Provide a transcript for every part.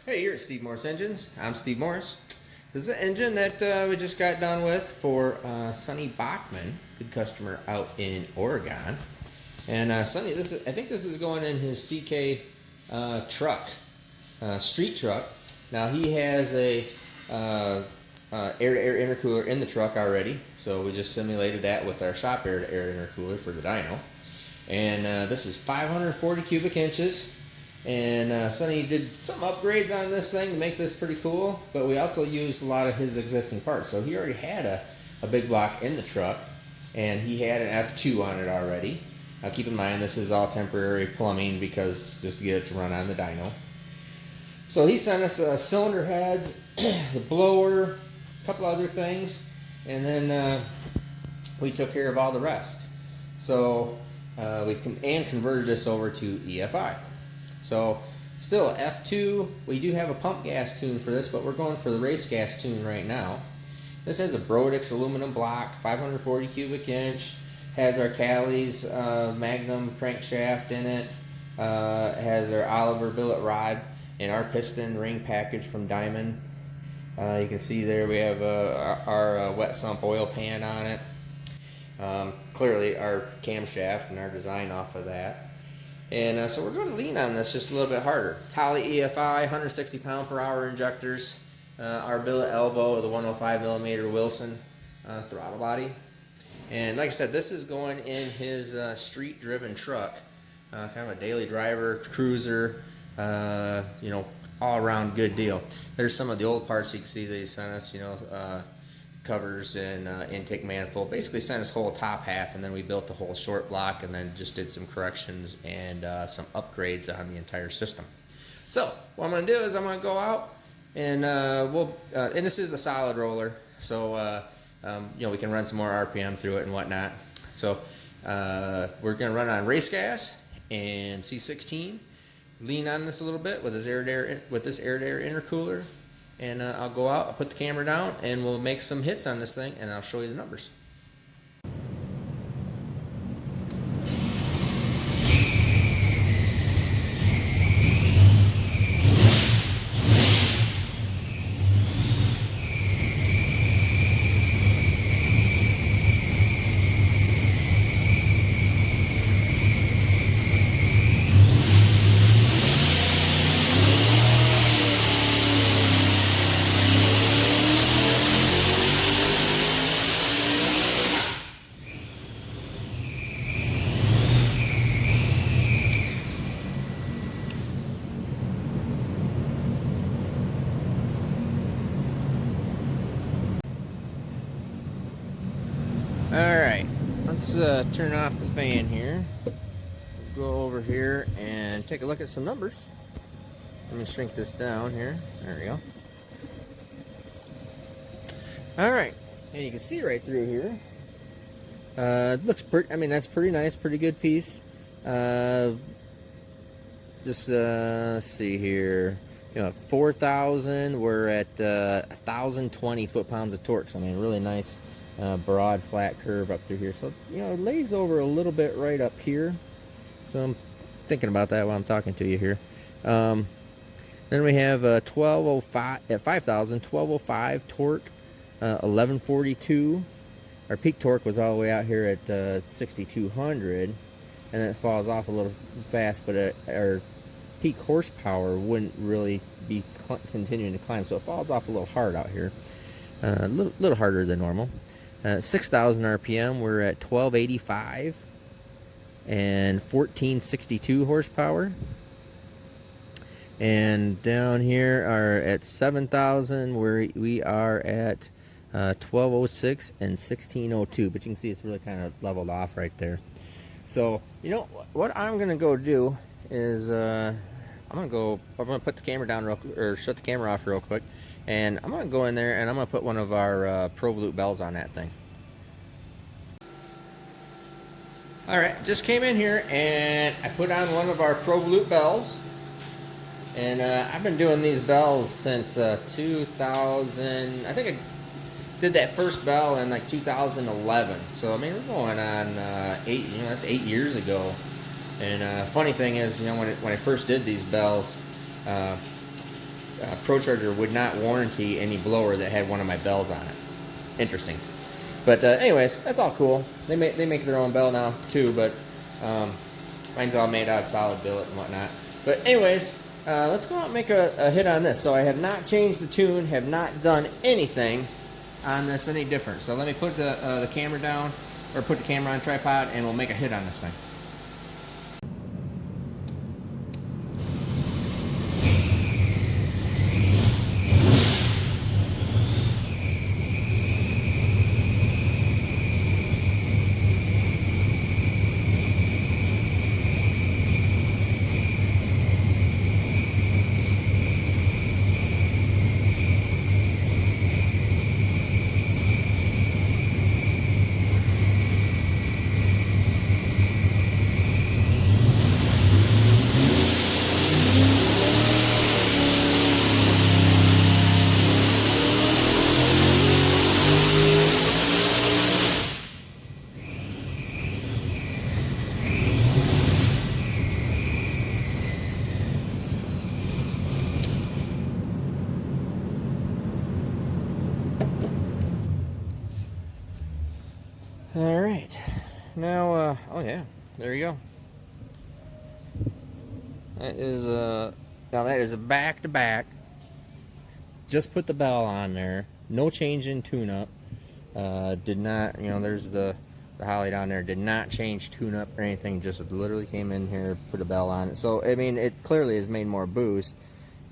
Hey, you're at Steve Morris Engines. I'm Steve Morris. This is an engine that we just got done with for Sonny Bachman, good customer out in Oregon. And Sonny, I think this is going in his CK truck, street truck. Now he has a air-to-air intercooler in the truck already, so we just simulated that with our shop air-to-air intercooler for the dyno. And this is 540 cubic inches. And Sonny did some upgrades on this thing to make this pretty cool, but we also used a lot of his existing parts. So he already had a big block in the truck, and he had an F2 on it already. Now keep in mind, this is all temporary plumbing because just to get it to run on the dyno. So he sent us cylinder heads, the blower, a couple other things, and then we took care of all the rest. So we've converted this over to EFI. So still F2, we do have a pump gas tune for this, but we're going for the race gas tune right now. This has a Brodix aluminum block, 540 cubic inch, has our Cali's Magnum crankshaft in it, has our Oliver billet rod and our piston ring package from Diamond. You can see there we have our wet sump oil pan on it. Clearly our camshaft and our design off of that. And so we're going to lean on this just a little bit harder. Holley EFI, 160 pound/hour injectors. Our billet elbow, the 105 millimeter Wilson throttle body. And like I said, this is going in his street driven truck. Kind of a daily driver, cruiser, you know, all around good deal. There's some of the old parts you can see they sent us, you know, covers and intake manifold. Basically sent us whole top half, and then we built the whole short block and then just did some corrections and some upgrades on the entire system. So what I'm going to do is I'm going to go out and and this is a solid roller, so you know, we can run some more RPM through it and whatnot. So we're going to run on race gas and C10, lean on this a little bit with this air-to-air intercooler. And I'll go out, I'll put the camera down, and we'll make some hits on this thing, and I'll show you the numbers. Alright, let's turn off the fan here. Go over here and take a look at some numbers. Let me shrink this down here. There we go. Alright, and you can see right through here. It looks pretty, I mean, that's pretty nice, pretty good piece. Just let's see here. You know, 4,000, we're at 1,020 foot-pounds of torque. So, I mean, really nice. Broad flat curve up through here, so you know it lays over a little bit right up here, so I'm thinking about that while I'm talking to you here. Then we have 1205 at 5,000, 1205 torque, 1142. Our peak torque was all the way out here at 6,200, and then it falls off a little fast, but our peak horsepower wouldn't really be continuing to climb, so it falls off a little hard out here, a little harder than normal. 6,000 RPM, we're at 1285 and 1462 horsepower. And down here are at 7,000, we are at 1206 and 1602. But you can see it's really kind of leveled off right there. So you know what I'm gonna go do is I'm gonna put the camera down or shut the camera off real quick. And I'm going to go in there and I'm going to put one of our Pro-Volute bells on that thing. Alright, just came in here and I put on one of our Pro-Volute bells. And I've been doing these bells since 2000. I think I did that first bell in like 2011. So, I mean, we're going on that's 8 years ago. And funny thing is, you know, when I first did these bells, ProCharger would not warranty any blower that had one of my bells on it. Interesting. But anyways, that's all cool. They make their own bell now too, but mine's all made out of solid billet and whatnot. But anyways, let's go out and make a hit on this. So I have not changed the tune, have not done anything on this any different. So let me put the camera down, or put the camera on tripod, and we'll make a hit on this thing. All right, now, oh yeah, there you go. That is now that is a back-to-back. Just put the bell on there. No change in tune-up. Did not, there's the Holly down there. Did not change tune-up or anything. Just literally came in here, put a bell on it. So I mean, it clearly has made more boost,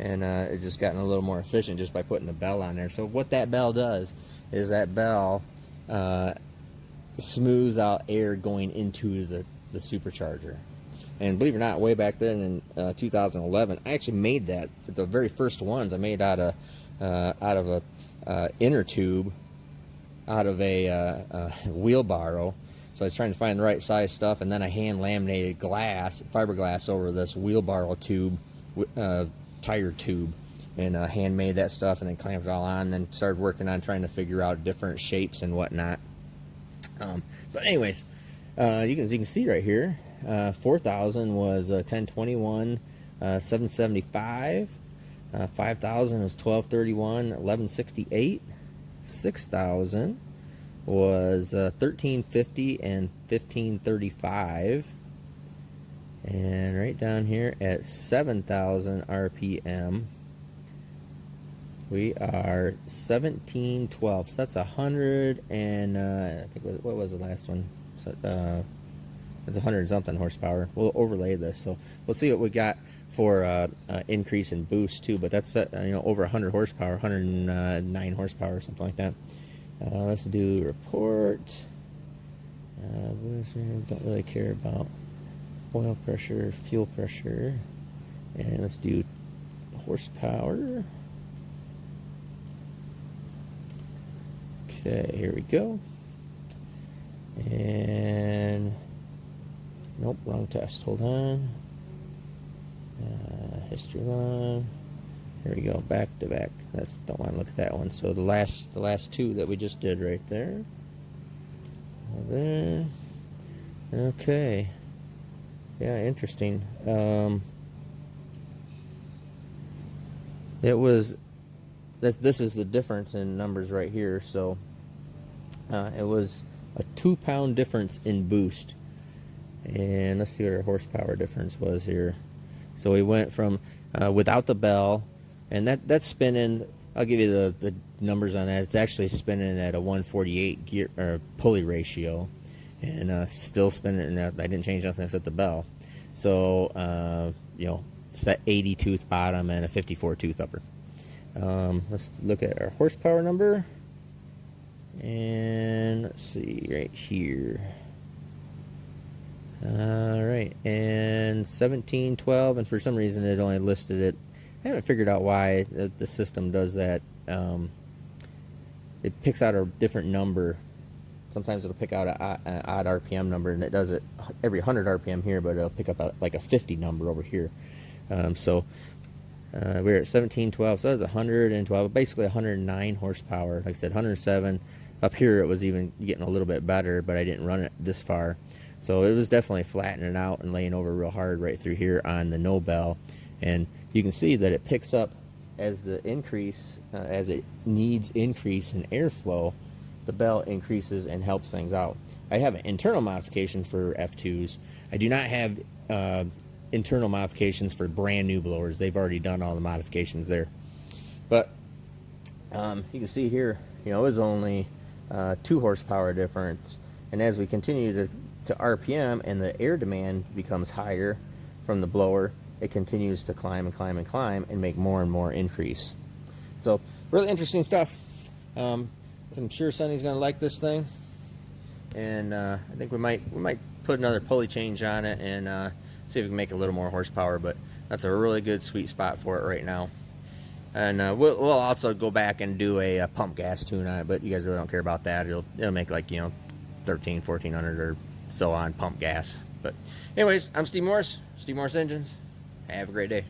and it's just gotten a little more efficient just by putting the bell on there. So what that bell does is that bell smooths out air going into the supercharger. And believe it or not, way back then in 2011, I actually made that. The very first ones I made out of a inner tube, out of a wheelbarrow. So I was trying to find the right size stuff, and then I hand laminated fiberglass over this wheelbarrow tube, tire tube, and hand made that stuff, and then clamped it all on, and then started working on trying to figure out different shapes and whatnot. But anyways, you can see right here, 4,000 was 1021, 775, 5,000 was 1231, 1168, 6,000 was 1350 and 1535, and right down here at 7,000 RPM we are 1712. So that's 100 and I think what was the last one? So, it's 100 and something horsepower. We'll overlay this, so we'll see what we got for increase in boost too. But that's over 100 horsepower, 109 horsepower, or something like that. Let's do report. Don't really care about oil pressure, fuel pressure, and let's do horsepower. Okay, here we go. And nope, wrong test. Hold on. History one. Here we go. Back to back. Don't want to look at that one. So the last two that we just did right there. There. Okay. Yeah, interesting. It was. This is the difference in numbers right here. So it was a 2-pound difference in boost. And let's see what our horsepower difference was here. So we went from without the bell, and that's spinning. I'll give you the numbers on that. It's actually spinning at a 148 gear or pulley ratio, and still spinning. And I didn't change nothing except the bell. So it's that 80 tooth bottom and a 54 tooth upper. Let's look at our horsepower number, and let's see right here. Alright, and 1712, and for some reason it only listed it. I haven't figured out why the system does that. It picks out a different number. Sometimes it'll pick out an odd RPM number, and it does it every 100 RPM here, but it'll pick up like a 50 number over here. So we're at 1712, so that's 112, basically 109 horsepower. Like I said, 107. Up here it was even getting a little bit better, but I didn't run it this far. So it was definitely flattening out and laying over real hard right through here on the no bell. And you can see that it picks up as the increase, as it needs increase in airflow, the belt increases and helps things out. I have an internal modification for F2s. I do not have internal modifications for brand new blowers. They've already done all the modifications there. But you can see here, it was only 2 horsepower difference. And as we continue to RPM and the air demand becomes higher from the blower, it continues to climb and climb and climb and make more and more increase. So really interesting stuff. I'm sure Sonny's gonna like this thing, and I think we might put another pulley change on it and see if we can make a little more horsepower. But that's a really good sweet spot for it right now. And we'll also go back and do a pump gas tune on it, but you guys really don't care about that. It'll make like 1300-1400 or so on pump gas. But anyways, I'm Steve Morris, Steve Morris Engines. Have a great day.